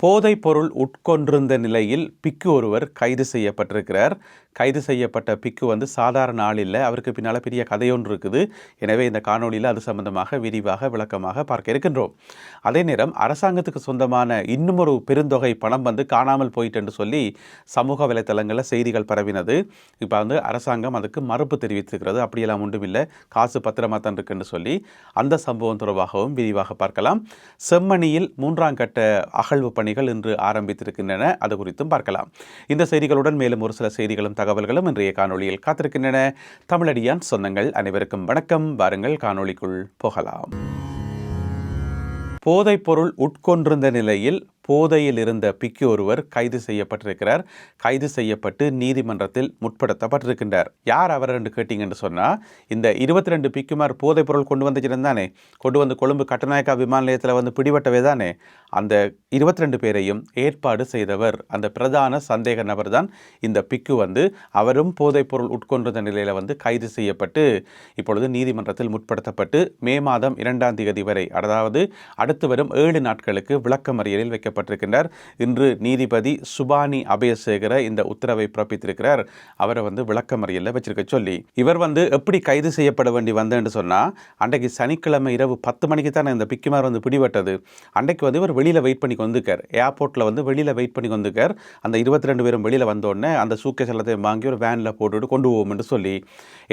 போதைப் பொருள் உட்கொண்டிருந்த நிலையில் பிக்கு ஒருவர் கைது செய்யப்பட்டிருக்கிறார். கைது செய்யப்பட்ட பிக்கு சாதாரண ஆள் இல்லை. அவருக்கு பின்னால் பெரிய கதையொன்று இருக்குது. எனவே இந்த காணொலியில் அது சம்பந்தமாக விரிவாக விளக்கமாக பார்க்க இருக்கின்றோம். அதே நேரம் அரசாங்கத்துக்கு சொந்தமான இன்னும் ஒரு பெருந்தொகை பணம் காணாமல் போயிட்டு என்று சொல்லி சமூக வலைத்தளங்களில் செய்திகள் பரவினது. இப்போ அரசாங்கம் அதுக்கு மறுப்பு தெரிவித்திருக்கிறது. அப்படியெல்லாம் ஒன்றுமில்லை, காசு பத்திரமா தான் இருக்குன்னு சொல்லி அந்த சம்பவம் தொடர்பாகவும் விரிவாக பார்க்கலாம். செம்மணியில் 3ஆம் கட்ட அகழ்வு பணிகள் இன்று ஆரம்பித்திருக்கின்றன. அது குறித்தும் பார்க்கலாம். இந்த செய்திகளுடன் மேலும் ஒரு சில செய்திகளும் தகவல்களும் இன்றைய காணொலியில் காத்திருக்கின்றன. தமிழடியான் சொந்தங்கள் அனைவருக்கும் வணக்கம். வாருங்கள் காணொலிக்குள் போகலாம். போதைப்பொருள் உட்கொண்டிருந்த நிலையில் போதையில் இருந்த பிக்கு ஒருவர் கைது செய்யப்பட்டிருக்கிறார். கைது செய்யப்பட்டு நீதிமன்றத்தில் முற்படுத்தப்பட்டிருக்கின்றார். யார் அவர் என்று கேட்டீங்கன்னு சொன்னால், இந்த 22 பிக்குமார் போதைப் பொருள் கொண்டு வந்துச்சிருந்தானே, கொண்டு வந்து கொழும்பு கட்டநாயக்கா விமான நிலையத்தில் பிடிபட்டவே தானே, அந்த 22 பேரையும் ஏற்பாடு செய்தவர் அந்த பிரதான சந்தேக நபர் தான் இந்த பிக்கு. அவரும் போதைப் பொருள் உட்கொண்டிருந்த நிலையில் கைது செய்யப்பட்டு இப்பொழுது நீதிமன்றத்தில் முற்படுத்தப்பட்டு மே மாதம் 2ஆம் தேதி வரை, அதாவது அடுத்து வரும் 7 நாட்களுக்கு விளக்கமறியலில் வைக்கப்பட்டிருக்கின்றார். இன்று நீதிபதி சுபானி அபயசேகர இந்த உத்தரவை பிறப்பித்திருக்கிறார். அவரை விளக்கமறியலில் வச்சிருக்க சொல்லி, இவர் எப்படி கைது செய்யப்பட வேண்டி வந்தேன்னு சொன்னால், அன்றைக்கு சனிக்கிழமை இரவு 10 மணிக்கு தான் இந்த பிக்குமார் பிடிபட்டது. அன்றைக்கு இவர் வெளியில் வெயிட் பண்ணி வந்துக்கார். ஏர்போர்ட்டில் வெளியில் வெயிட் பண்ணி வந்துக்கார். அந்த 22 பேரும் வெளியில் வந்தோடனே அந்த சூக்கேஸ் எல்லாத்தையும் வாங்கி ஒரு வேனில் போட்டுவிட்டு கொண்டு போவோம்னு சொல்லி,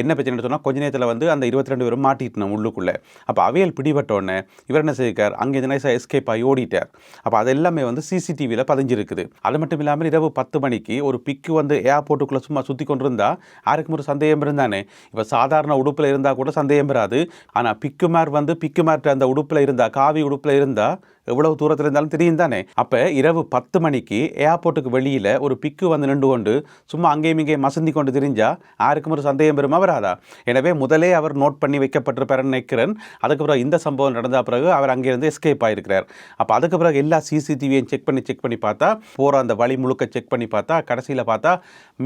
என்ன பிரச்சனைன்னு சொன்னால், கொஞ்ச நேரத்தில் அந்த 22 பேரும் மாட்டிட்டோம் உள்ளுக்குள்ளே. அப்போ அவையல் பிடிபட்டோடனே இவர் என்ன செய்திருக்கார், அங்கே நைஸாக எஸ்கேப் ஆகி ஓடிட்டார். அப்போ அது எல்லாமே சிசிடிவியில் பதிஞ்சிருக்குது. அது மட்டும் இல்லாமல் இரவு 10 மணிக்கு ஒரு பிக்கு ஏர்போர்ட்டுக்குள்ளே சும்மா சுற்றி கொண்டு இருந்தால் யாருக்கும் ஒரு சந்தேகம் இருந்தானே. இப்போ சாதாரண உடுப்பில் இருந்தால் கூட சந்தேகம் வராது. ஆனால் பிக்குமார் பிக்குமார்ட்ட அந்த உடுப்பில் இருந்தால், காவி உடுப்பில் இருந்தால் எவ்வளவு தூரத்தில் இருந்தாலும் தெரியும் தானே. அப்போ இரவு 10 மணிக்கு ஏர்போர்ட்டுக்கு வெளியில் ஒரு பிக்கு நின்று கொண்டு சும்மா அங்கேயும் இங்கேயும் மசந்தி கொண்டு தெரிஞ்சால் யாருக்கும் ஒரு சந்தேகம் பெறுமா வராதா? எனவே முதலே அவர் நோட் பண்ணி வைக்கப்பட்டிருப்பாருன்னு நினைக்கிறேன். அதுக்கப்புறம் இந்த சம்பவம் நடந்த பிறகு அவர் அங்கேருந்து எஸ்கேப் ஆகிருக்கிறார். அப்போ அதுக்கு பிறகு எல்லா சிசிடிவியையும் செக் பண்ணி பார்த்தா, போகிற அந்த வழி முழுக்க செக் பண்ணி பார்த்தா, கடைசியில் பார்த்தா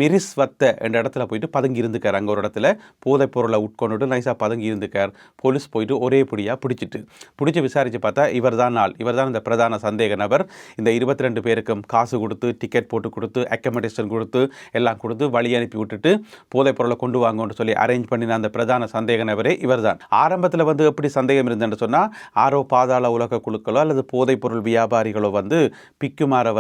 மிரிஸ்வத்த என்ற இடத்துல போயிட்டு பதுங்கி இருந்துக்கார். அங்கே ஒரு இடத்துல போதைப் பொருளை உட்கொண்டுட்டு நைஸாக பதுங்கி இருந்துக்கார். போலீஸ் போயிட்டு ஒரே பிடியாக பிடிச்சி விசாரித்து பார்த்தா இவர் தான் இந்த பிரதான சந்தேக நபர். இந்த 22 பேருக்கும் காசு கொடுத்து, டிக்கெட் போட்டு கொடுத்து, அக்கமடேஷன் கொடுத்து, எல்லாம் கொடுத்து வழி அனுப்பி விட்டுட்டு போதைப் பொருளை கொண்டு வாங்கன்னு சொல்லி அரேஞ்ச் பண்ணின அந்த பிரதான சந்தேக நபரே இவர் தான். ஆரம்பத்தில் எப்படி சந்தேகம் இருந்ததுன்னு சொன்னால், ஆரோ பாதாள உலக குழுக்களோ அல்லது போதைப் பொருள் வியாபாரிகளோ பிக்குமாரை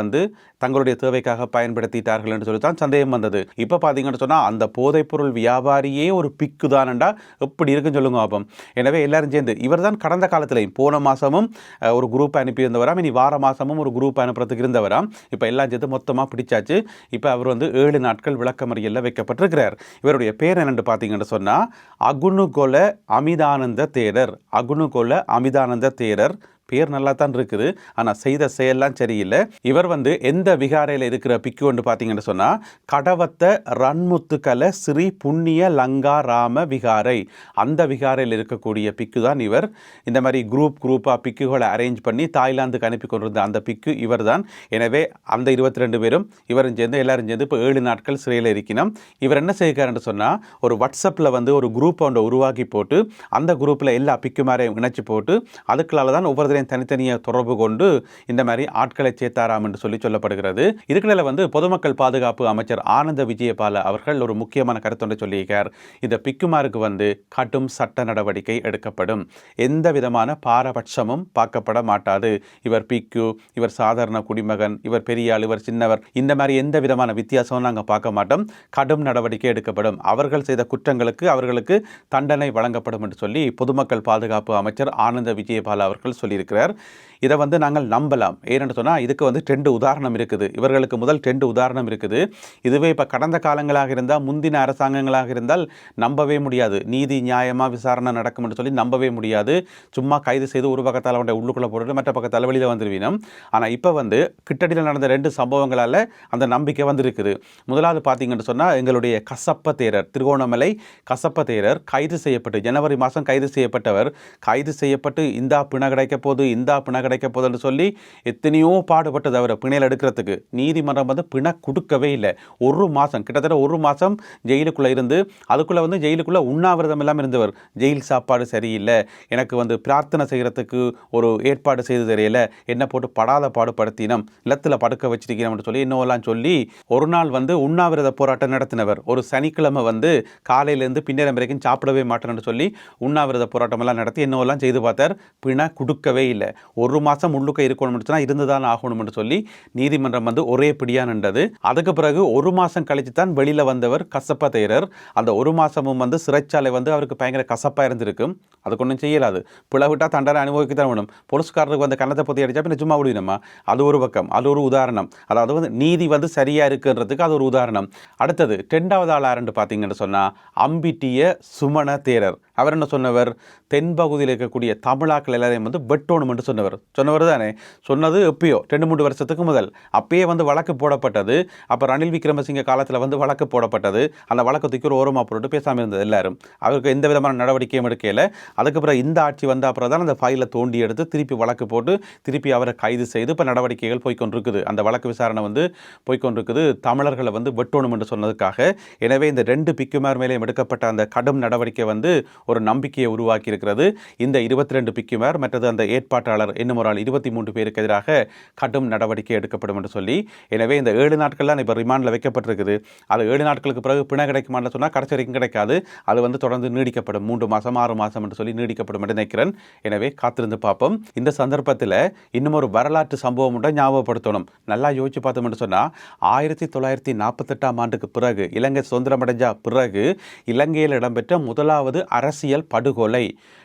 தங்களுடைய தேவைக்காக பயன்படுத்திட்டார்கள் என்று சொல்லி தான் சந்தேகம் வந்தது. இப்போ பார்த்தீங்கன்னு சொன்னால், அந்த போதைப் பொருள் வியாபாரியே ஒரு பிக்கு தானண்டா எப்படி இருக்குன்னு சொல்லுங்க பாப்போம். எனவே எல்லாரும் சேர்ந்து, இவர் தான் கடந்த காலத்திலையும் போன மாதமும் ஒரு குரூப் அனுப்பியிருந்தவராம், இனி வார மாதமும் ஒரு குரூப் அனுப்புறதுக்கு இருந்தவராம். இப்போ எல்லாம் சேர்த்து மொத்தமாக பிடிச்சாச்சு. இப்போ அவர் 7 நாட்கள் விளக்கமறியலில் வைக்கப்பட்டிருக்கிறார். இவருடைய பேர் என்னென்று பார்த்தீங்கன்னு சொன்னால், அகுணுகொல அமிதானந்த தேரர். அகுணுகொல அமிதானந்த தேரர் பேர் நல்லா தான் இருக்குது. ஆனால் செய்த செயல்லாம் சரியில்லை. இவர் எந்த விகாரையில் இருக்கிற பிக்கு பார்த்தீங்கன்னு சொன்னால், கடவத்த ரன்முத்துக்கல ஸ்ரீ புண்ணிய லங்கா ராம விகாரை, அந்த விகாரையில் இருக்கக்கூடிய பிக்கு தான் இவர். இந்த மாதிரி குரூப்பாக பிக்குகளை அரேஞ்ச் பண்ணி தாய்லாந்துக்கு அனுப்பி கொண்டிருந்த அந்த பிக்கு இவர் தான். எனவே அந்த 22 பேரும் இவரும் சேர்ந்து எல்லாரும் சேர்ந்து இப்போ 7 நாட்கள் சிறையில் இருக்கணும். இவர் என்ன செய்கிறாருன்னு சொன்னால், ஒரு வாட்ஸ்அப்பில் ஒரு குரூப் உருவாக்கி போட்டு, அந்த குரூப்பில் எல்லா பிக்குமாரையும் இணைச்சி போட்டு, அதுக்குள்ளால தான் ஒவ்வொரு தனித்தனியாக தொடர்பு கொண்டு இந்த மாதிரி ஆட்களை சேர்த்தாராம் என்று சொல்லப்படுகிறது. இதுக்கிடையில் பொதுமக்கள் பாதுகாப்பு அமைச்சர் ஆனந்த விஜயபால அவர்கள் ஒரு முக்கியமான கருத்தொன்றை சொல்லியிருக்கார். இந்த பிக்குமாருக்கு கடும் சட்ட நடவடிக்கை எடுக்கப்படும். எந்த விதமான பாரபட்சமும் பார்க்கப்பட மாட்டாது. இவர் பிக்கு, இவர் சாதாரண குடிமகன், இவர் பெரிய ஆள், இவர் சின்னவர், இந்த மாதிரி எந்த விதமான வித்தியாசமும் நாங்கள் பார்க்க மாட்டோம். கடும் நடவடிக்கை எடுக்கப்படும். அவர்கள் செய்த குற்றங்களுக்கு அவர்களுக்கு தண்டனை வழங்கப்படும் என்று சொல்லி பொதுமக்கள் பாதுகாப்பு அமைச்சர் ஆனந்த விஜயபால அவர்கள் சொல்லியிருக்கிறார். இதை நாங்கள் நம்பலாம். ஏன்னு சொன்னால், இதுக்கு 2 உதாரணம் இருக்குது. இவர்களுக்கு முதல் 2 உதாரணம் இருக்குது. இதுவே இப்போ கடந்த காலங்களாக இருந்தால், முந்தின அரசாங்கங்களாக இருந்தால் நம்பவே முடியாது. நீதி நியாயமாக விசாரணை நடக்கும் என்று சொல்லி நம்பவே முடியாது. சும்மா கைது செய்து ஒரு பக்கத்தால் அவனுடைய உள்ளுக்குள்ளே போட்டு மற்ற பக்கத்தால் வெளியில் வந்துருவீனம். ஆனால் இப்போ கிட்டடியில் நடந்த 2 சம்பவங்களால் அந்த நம்பிக்கை இருக்குது. முதலாவது பார்த்தீங்கன்னு சொன்னால், எங்களுடைய கசப்ப தேரர், திருகோணமலை கசப்ப தேரர் கைது செய்யப்பட்டு ஜனவரி மாதம் கைது செய்யப்பட்டவர், கைது செய்யப்பட்டு இந்தா பிண கிடைக்க போது, இந்தா பிண கிடைக்க போதுன்னு சொல்லி எத்தனையோ பாடுபட்டது அவரை பிணையில் எடுக்கிறதுக்கு. நீதிமன்றம் வந்து பிணை கொடுக்கவே இல்லை. ஒரு மாதம், கிட்டத்தட்ட ஒரு மாதம் ஜெயிலுக்குள்ளே இருந்து, அதுக்குள்ளே வந்து ஜெயிலுக்குள்ளே உண்ணாவிரதம் எல்லாம் இருந்தவர். ஜெயில் சாப்பாடு சரியில்லை, எனக்கு வந்து பிரார்த்தனை செய்கிறதுக்கு ஒரு ஏற்பாடு செய்து தெரியல, என்ன போட்டு படாத பாடுபடுத்தினம், நிலத்தில் படுக்க வச்சிருக்கிறோம்னு சொல்லி இன்னும் சொல்லி ஒரு நாள் வந்து உண்ணாவிரத போராட்டம் நடத்தினவர். ஒரு சனிக்கிழமை வந்து காலையிலேருந்து பின்னேரம் வரைக்கும் சாப்பிடவே மாட்டேன்னு சொல்லி உண்ணாவிரத போராட்டம் எல்லாம் நடத்தி என்னவெல்லாம் செய்து பார்த்தார். பிணை கொடுக்கவே இல்லை. ஒரு மாதம் உள்ளுக்க இருக்கணும்னு சொன்னால் இருந்துதான் ஆகணும்னு சொல்லி நீதிமன்றம் வந்து ஒரே பிடியா நின்றது. அதுக்கு பிறகு ஒரு மாதம் கழித்து தான் வெளியில் வந்தவர் கசப்பா தேரர். அந்த ஒரு மாதமும் வந்து சிறைச்சாலை வந்து அவருக்கு பயங்கர கசப்பாக இருந்திருக்கும். அதுக்கு ஒன்றும் செய்யலாது. பிளவிட்டா தண்டனை அனுபவிக்க தான் வேணும். போலீஸ்காரருக்கு வந்து கண்ணத்தை பற்றி அடித்தா பின்ன சும்மா விடுவினமா? அது ஒரு பக்கம், அது ஒரு உதாரணம். அதாவது வந்து நீதி வந்து சரியாக இருக்குன்றதுக்கு அது ஒரு உதாரணம். அடுத்தது 2வது ஆள் யாருன்னு பார்த்தீங்கன்னு சொன்னால் அம்பிட்டிய சுமண தேரர். அவர் என்ன சொன்னவர்? தென்பகுதியில் இருக்கக்கூடிய தமிழாக்கள் எல்லாரையும் வந்து வெட்டோணும் என்று சொன்னவர் தானே. சொன்னது எப்பயோ 2-3 வருஷத்துக்கு முதல். அப்பயே வந்து வழக்கு போடப்பட்டது. அப்போ ரணில் விக்ரமசிங்க காலத்தில் வந்து வழக்கு போடப்பட்டது. அந்த வழக்கு தூக்கி ஒரு ஓரமாக போட்டு பேசாமல் இருந்தது எல்லாரும். அவருக்கு எந்த விதமான நடவடிக்கையும் எடுக்கல. அதுக்கப்புறம் இந்த ஆட்சி வந்த அப்புறம் தான் அந்த ஃபைலை தோண்டி எடுத்து திருப்பி வழக்கு போட்டு திருப்பி அவரை கைது செய்து இப்போ நடவடிக்கைகள் போய்கொண்டிருக்குது. அந்த வழக்கு விசாரணை வந்து போய்கொண்டிருக்குது. தமிழர்களை வந்து வெட்டோணும் என்று சொன்னதுக்காக. எனவே இந்த 2 பிக்குமார் மேலேயும் எடுக்கப்பட்ட அந்த கடும் நடவடிக்கை வந்து ஒரு நம்பிக்கையை உருவாக்கி இருக்கிறது. இந்த 22 பிக்குமார் மற்றது அந்த ஏற்பாட்டாளர் இன்னும் ஒரு ஆள் 23 பேருக்கு எதிராக கடும் நடவடிக்கை எடுக்கப்படும் என்று சொல்லி, எனவே இந்த 7 நாட்கள் தான் இப்போ ரிமாண்டில் வைக்கப்பட்டிருக்குது. அது 7 நாட்களுக்கு பிறகு பிணை கிடைக்குமான்னு சொன்னால் கடைசி வரைக்கும் கிடைக்காது. அது வந்து தொடர்ந்து நீடிக்கப்படும். 3 மாதம் 6 மாதம் என்று சொல்லி நீடிக்கப்படும் என்று நினைக்கிறேன். எனவே காத்திருந்து பார்ப்போம். இந்த சந்தர்ப்பத்தில் இன்னும் ஒரு வரலாற்று சம்பவம் உண்டை ஞாபகப்படுத்தணும். நல்லா யோசிச்சு பார்த்தோம்னு சொன்னால் 1948ஆம் ஆண்டுக்கு பிறகு இலங்கை சுதந்திரமடைஞ்ச பிறகு இலங்கையில் இடம்பெற்ற முதலாவது அரசியல் படுகொலை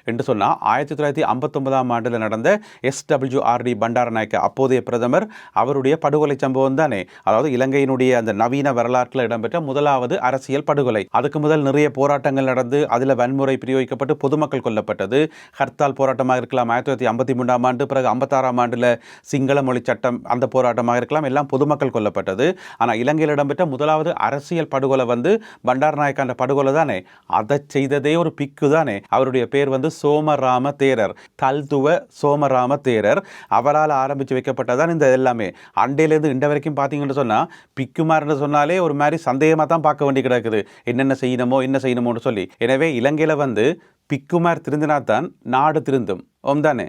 என்று சொன்னால் 1959ஆம் ஆண்டில் நடந்த SWRD பண்டாரநாயக்க அப்போதைய பிரதமர் அவருடைய படுகொலை சம்பவம் தானே. அதாவது இலங்கையினுடைய அந்த நவீன வரலாற்றில் இடம்பெற்ற முதலாவது அரசியல் படுகொலை. அதுக்கு முதல் நிறைய போராட்டங்கள் நடந்து அதில் வன்முறை பிரயோகிக்கப்பட்டு பொதுமக்கள் கொல்லப்பட்டது. ஹர்த்தால் போராட்டமாக இருக்கலாம் 1953ஆம் ஆண்டு, பிறகு 56ஆம் ஆண்டில் சிங்கள மொழி சட்டம் அந்த போராட்டமாக இருக்கலாம், எல்லாம் பொதுமக்கள் கொல்லப்பட்டது. ஆனால் இலங்கையில் இடம்பெற்ற முதலாவது அரசியல் படுகொலை வந்து பண்டாரநாயக்க அந்த படுகொலை தானே. அதை செய்ததே ஒரு பிக்கு தானே. அவருடைய பேர் வந்து சோமராம தேரர், தல்துவ சோமராம தேரர். அவரால் ஆரம்பித்து வைக்கப்பட்டதான் இந்த எல்லாமே. அண்டையிலேருந்து இண்ட வரைக்கும் பார்த்தீங்கன்னு சொன்னால் பிக்குமார்னு சொன்னாலே ஒரு மாதிரி சந்தேகமாக தான் பார்க்க வேண்டி கிடக்குது. என்னென்ன செய்யணுமோன்னு சொல்லி. எனவே இலங்கையில் வந்து பிக்குமார் திருந்தினாத்தான் நாடு திருந்தும். தானே.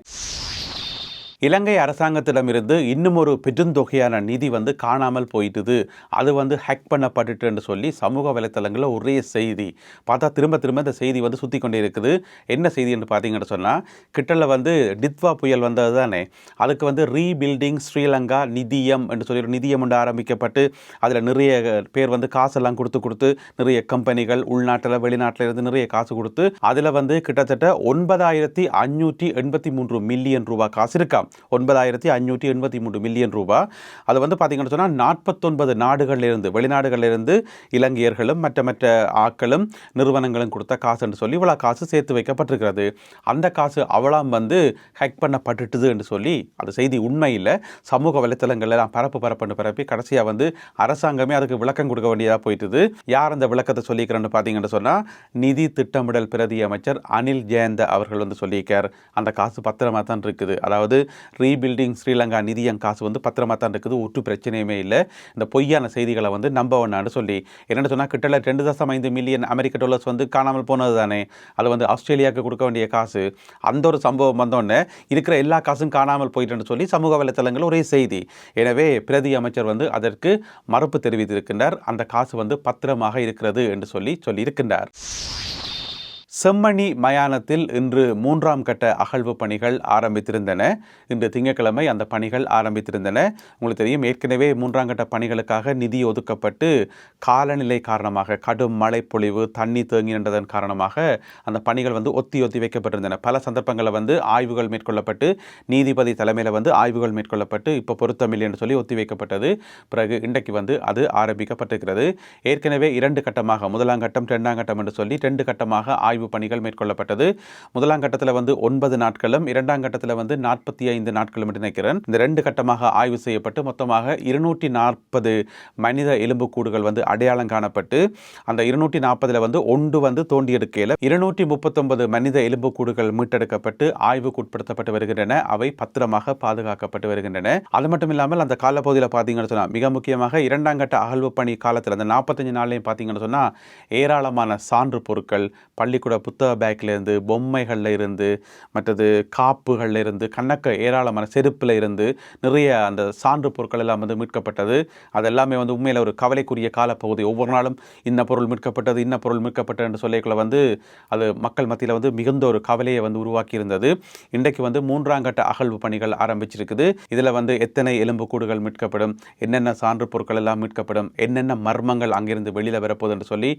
இலங்கை அரசாங்கத்திடமிருந்து இன்னும் ஒரு பெருந்தொகையான நிதி வந்து காணாமல் போயிட்டுது. அது வந்து ஹேக் பண்ணப்பட்டுன்னு சொல்லி சமூக வலைத்தளங்களில் ஒரே செய்தி பார்த்தா திரும்ப இந்த செய்தி வந்து சுற்றி கொண்டே இருக்குது. என்ன செய்தி என்று பார்த்தீங்கன்னு சொன்னால், கிட்டல வந்து டித்வா புயல் வந்தது தானே. அதுக்கு வந்து ரீபில்டிங் ஸ்ரீலங்கா நிதியம் என்று சொல்லி ஒரு நிதியம் ஒன்று ஆரம்பிக்கப்பட்டு அதில் நிறைய பேர் வந்து காசெல்லாம் கொடுத்து நிறைய கம்பெனிகள் உள்நாட்டில் வெளிநாட்டில் இருந்து நிறைய காசு கொடுத்து அதில் வந்து கிட்டத்தட்ட 9,583 மில்லியன் ரூபாய் காசு இருக்காம். 9,583 மில்லியன் ரூபாய். அது வந்து பார்த்தீங்கன்னு சொன்னால் 49 நாடுகளிலிருந்து வெளிநாடுகளிலிருந்து இலங்கையர்களும் மற்ற ஆக்களும் நிறுவனங்களும் கொடுத்த காசு என்று சொல்லி இவ்வளோ காசு சேர்த்து வைக்கப்பட்டிருக்கிறது. அந்த காசு அவளாம் வந்து ஹேக் பண்ணப்பட்டுட்டுது என்று சொல்லி அது செய்தி உண்மை இல்லை. சமூக வலைத்தளங்கள்லாம் பரப்பி கடைசியாக வந்து அரசாங்கமே அதுக்கு விளக்கம் கொடுக்க வேண்டியதாக போயிட்டுது. யார் அந்த விளக்கத்தை சொல்லிக்கிறேன்னு பார்த்தீங்கன்னு சொன்னால் நிதி திட்டமிடல் பிரதி அமைச்சர் அனில் ஜெயந்த அவர்கள் வந்து சொல்லியிருக்கார். அந்த காசு பத்திரமா தான் இருக்குது. அதாவது ரீபில்டிங் ஸ்ரீலங்கா நிதியம் காசு வந்து பத்திரமா தான் இருக்குது, ஒட்டு பிரச்சனையுமே இல்லை. இந்த பொய்யான செய்திகளை வந்து நம்ப வேண்டான்னு சொல்லி என்னென்னு சொன்னால் கிட்டல 2.5 மில்லியன் அமெரிக்க டாலர்ஸ் வந்து காணாமல் போனது தானே. அது வந்து ஆஸ்திரேலியாவுக்கு கொடுக்க வேண்டிய காசு. அந்த ஒரு சம்பவம் வந்தோடனே இருக்கிற எல்லா காசும் காணாமல் போயிட்டுன்னு சொல்லி சமூக வலைத்தளங்கள் ஒரே செய்தி. எனவே பிரதி அமைச்சர் வந்து அதற்கு மறுப்பு தெரிவித்திருக்கின்றார். அந்த காசு வந்து பத்திரமாக இருக்கிறது என்று சொல்லியிருக்கின்றார். செம்மணி மயானத்தில் இன்று 3ஆம் கட்ட அகழ்வு பணிகள் ஆரம்பித்திருந்தன. இன்று திங்கட்கிழமை அந்த பணிகள் ஆரம்பித்திருந்தன. உங்களுக்கு தெரியும், ஏற்கனவே 3ஆம் கட்ட பணிகளுக்காக நிதி ஒதுக்கப்பட்டு காலநிலை காரணமாக கடும் மழை பொழிவு தண்ணி தேங்கி நின்றதன் காரணமாக அந்த பணிகள் வந்து ஒத்தி வைக்கப்பட்டிருந்தன. பல சந்தர்ப்பங்களில் வந்து ஆய்வுகள் மேற்கொள்ளப்பட்டு நீதிபதி தலைமையில் வந்து ஆய்வுகள் மேற்கொள்ளப்பட்டு இப்போ பொருத்தமில்லை என்று சொல்லி ஒத்தி வைக்கப்பட்டது. பிறகு இன்றைக்கு வந்து அது ஆரம்பிக்கப்பட்டிருக்கிறது. ஏற்கனவே 2 கட்டமாக 1ஆம் கட்டம் 2ஆம் கட்டம் என்று சொல்லி 2 கட்டமாக ஆய்வு ஆய்வு பணிகள் மேற்கொள்ளப்பட்டது. முதலாம் கட்டத்தில் 9 நாட்களும், இரண்டாம் கட்டத்தில் 45 நாட்களும் என்று நினைக்கிறேன். இந்த 2 கட்டமாக ஆய்வு செய்யப்பட்டு மொத்தமாக 240 மனித எலும்புக்கூடுகள் அடையாளம் காணப்பட்டு, அந்த 240 ஒன்று தோண்டி எடுக்கையில் 239 மனித எலும்புக்கூடுகள் மீட்டெடுக்கப்பட்டு ஆய்வுக்கு உட்படுத்தப்பட்டு வருகின்றன. அவை பத்திரமாக பாதுகாக்கப்பட்டு வருகின்றன. அது மட்டும் இல்லாமல் அந்த காலப்பகுதியில் பார்த்தீங்கன்னு சொன்னால், மிக முக்கியமாக இரண்டாம் கட்ட அகழ்வு பணி காலத்தில் அந்த 45 நாள்லையும் பார்த்தீங்கன்னு சொன்னால் ஏராளமான சான்று பொருட்கள், பள்ளிக்கூட புத்தக பேக்கில் இருந்து, பொம்மைகளில் இருந்து, மற்றது காப்புகளில் இருந்து, ஏராளமான செருப்பில் இருந்து நிறைய அந்த சான்று பொருட்கள் எல்லாம் மீட்கப்பட்டது. அதெல்லாமே உண்மையில் ஒரு கவலைக்குரிய காலப்பகுதி. ஒவ்வொரு நாளும் இன்ன பொருள் மீட்கப்பட்டது, இன்ன பொருள் மீட்கப்பட்டது என்று சொல்லிக்குள்ள அது மக்கள் மத்தியில் மிகுந்த ஒரு கவலையை உருவாக்கி இருந்தது. இன்றைக்கு 3ஆம் கட்ட அகழ்வு பணிகள் ஆரம்பிச்சிருக்குது. இதில் எத்தனை எலும்புக்கூடுகள் மீட்கப்படும், என்னென்ன சான்று பொருட்கள் எல்லாம் மீட்கப்படும், என்னென்ன மர்மங்கள் அங்கிருந்து வெளியில் வரப்போகுது என்று சொல்லி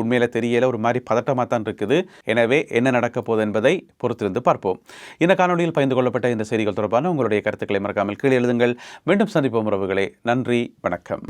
உண்மையில தெரியல, ஒரு மாதிரி பதட்டமாக தான் இருக்குது. எனவே என்ன நடக்க போகுது என்பதை பொறுத்திருந்து பார்ப்போம். இந்த காணொலியில் பகிர்ந்து கொள்ளப்பட்ட இந்த செய்திகள் தொடர்பான உங்களுடைய கருத்துக்களை மறக்காமல் கீழே எழுதுங்கள். மீண்டும் சந்திப்போம் உறவுகளே. நன்றி, வணக்கம்.